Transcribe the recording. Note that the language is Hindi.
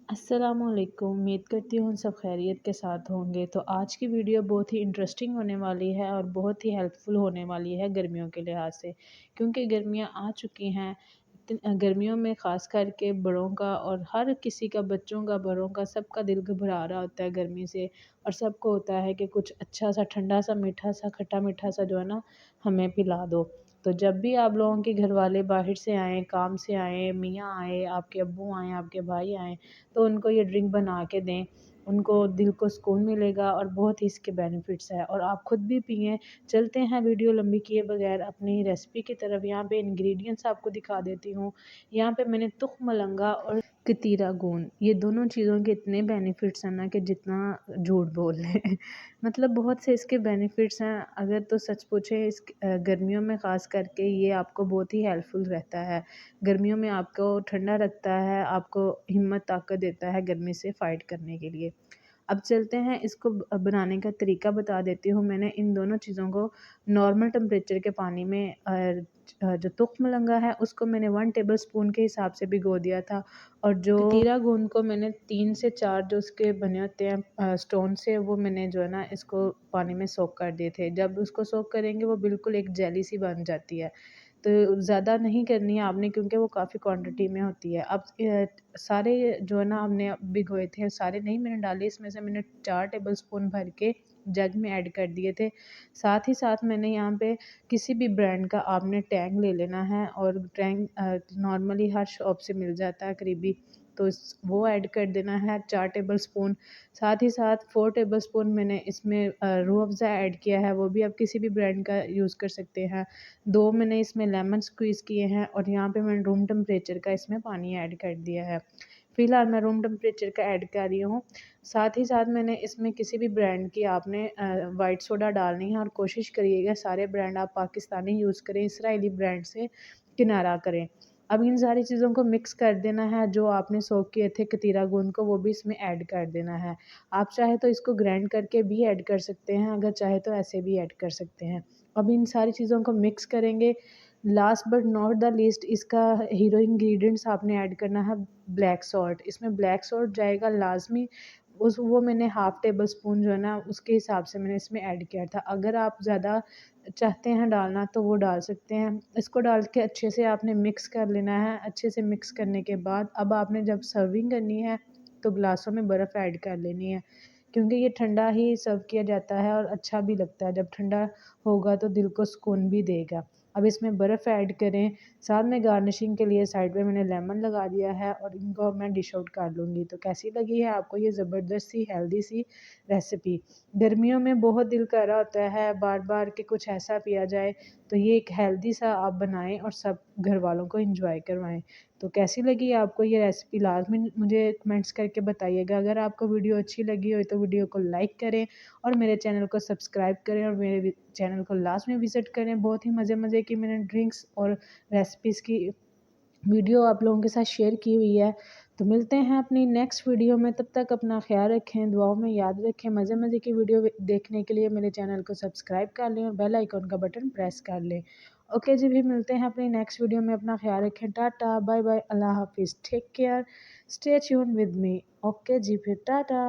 अस्सलामुअलैकुम। उम्मीद करती हूँ सब खैरियत के साथ होंगे। तो आज की वीडियो बहुत ही इंटरेस्टिंग होने वाली है और बहुत ही हेल्पफुल होने वाली है गर्मियों के लिहाज से, क्योंकि गर्मियाँ आ चुकी हैं। गर्मियों में ख़ास करके बड़ों का और हर किसी का, बच्चों का, बड़ों का, सबका दिल घबरा रहा होता है गर्मी से। और सबको होता है कि कुछ अच्छा सा, ठंडा सा, मीठा सा, खट्टा मीठा सा जो है ना, हमें पिला दो। तो जब भी आप लोगों के घर वाले बाहर से आएँ, काम से आएँ, मियाँ आए, आपके अब्बू आएँ, आपके भाई आएँ, तो उनको ये ड्रिंक बना के दें। उनको दिल को सुकून मिलेगा और बहुत ही इसके बेनिफिट्स हैं, और आप खुद भी पिएँ। चलते हैं वीडियो लंबी किए बगैर अपनी रेसिपी की तरफ। यहाँ पे इंग्रेडिएंट्स आपको दिखा देती हूँ। यहाँ पे मैंने तुख मलंगा और कतीरा गोंद, ये दोनों चीज़ों के इतने बेनिफिट्स हैं ना कि जितना झूठ बोल लें। मतलब बहुत से इसके बेनिफिट्स हैं। अगर तो सच पूछे, इस गर्मियों में ख़ास करके ये आपको बहुत ही हेल्पफुल रहता है। गर्मियों में आपको ठंडा रखता है, आपको हिम्मत ताकत देता है गर्मी से फ़ाइट करने के लिए। अब चलते हैं, इसको बनाने का तरीका बता देती हूँ। मैंने इन दोनों चीज़ों को नॉर्मल टेम्परेचर के पानी में जो तुख्म लंगा है उसको मैंने 1 टेबलस्पून के हिसाब से भिगो दिया था, और जो कतीरा गोंद को मैंने 3 से 4 जो उसके बने होते हैं स्टोन से, वो मैंने जो है ना इसको पानी में सोक कर दिए थे। जब उसको सोक करेंगे वो बिल्कुल एक जेली सी बन जाती है। तो ज़्यादा नहीं करनी है आपने, क्योंकि वो काफ़ी क्वांटिटी में होती है। अब सारे जो है ना हमने भिगोए थे, सारे नहीं मैंने डाले, इसमें से मैंने 4 टेबलस्पून भर के जग में ऐड कर दिए थे। साथ ही साथ मैंने यहाँ पे किसी भी ब्रांड का आपने टैंग ले लेना है, और टैंग नॉर्मली हर शॉप से मिल जाता है करीबी, तो वो ऐड कर देना है 4 टेबलस्पून। साथ ही साथ 4 टेबलस्पून मैंने इसमें रूह अफ़ज़ा ऐड किया है, वो भी आप किसी भी ब्रांड का यूज़ कर सकते हैं। 2 मैंने इसमें लेमन स्क्वीज़ किए हैं, और यहाँ पे मैंने रूम टेम्परेचर का इसमें पानी ऐड कर दिया है। फ़िलहाल मैं रूम टेम्परेचर का ऐड कर रही हूँ। साथ ही साथ मैंने इसमें किसी भी ब्रांड की आपने वाइट सोडा डालनी है, और कोशिश करिएगा सारे ब्रांड आप पाकिस्तानी यूज़ करें, इसराइली ब्रांड से किनारा करें। अब इन सारी चीज़ों को मिक्स कर देना है। जो आपने सोक किए थे कतीरा गोंद को, वो भी इसमें ऐड कर देना है। आप चाहे तो इसको ग्राइंड करके भी ऐड कर सकते हैं, अगर चाहे तो ऐसे भी ऐड कर सकते हैं। अब इन सारी चीज़ों को मिक्स करेंगे। Last but not the least, इसका हीरो इंग्रेडिएंट्स आपने ऐड करना है ब्लैक सॉल्ट। इसमें ब्लैक सॉल्ट जाएगा लाज़मी। उस वो मैंने हाफ़ टेबल स्पून जो है ना उसके हिसाब से मैंने इसमें ऐड किया था। अगर आप ज़्यादा चाहते हैं डालना तो वो डाल सकते हैं। इसको डाल के अच्छे से आपने मिक्स कर लेना है। अच्छे से मिक्स करने के बाद अब आपने जब सर्विंग करनी है तो ग्लासों में बर्फ़ ऐड कर लेनी है, क्योंकि ये ठंडा ही सर्व किया जाता है और अच्छा भी लगता है। जब ठंडा होगा तो दिल को सुकून भी देगा। अब इसमें बर्फ़ ऐड करें। साथ में गार्निशिंग के लिए साइड में मैंने लेमन लगा दिया है, और इनको अब मैं डिश आउट कर लूँगी। तो कैसी लगी है आपको ये ज़बरदस्त सी हेल्दी सी रेसिपी? गर्मियों में बहुत दिल कर रहा होता है बार-बार कि कुछ ऐसा पिया जाए, तो ये एक हेल्दी सा आप बनाएँ और सब घरवालों को एन्जॉय करवाएँ। तो कैसी लगी आपको ये रेसिपी? लाज़मी मुझे कमेंट्स करके बताइएगा। अगर आपको वीडियो अच्छी लगी हो तो वीडियो को लाइक करें, और मेरे चैनल को सब्सक्राइब करें, और मेरे चैनल को लास्ट में विज़िट करें। बहुत ही मज़े-मज़े की मैंने ड्रिंक्स और रेसिपीज़ की वीडियो आप लोगों के साथ शेयर की हुई है। तो मिलते हैं अपनी नेक्स्ट वीडियो में, तब तक अपना ख़्याल रखें, दुआओं में याद रखें। मज़े-मज़े की वीडियो देखने के लिए मेरे चैनल को सब्सक्राइब कर लें और बेल आइकन का बटन प्रेस कर लें। ओके जी, फिर मिलते हैं अपनी नेक्स्ट वीडियो में। अपना ख़्याल रखें। टाटा, बाय-बाय, अल्लाह हाफ़िज़, take care, stay tuned with me. Okay जी, फिर टाटा।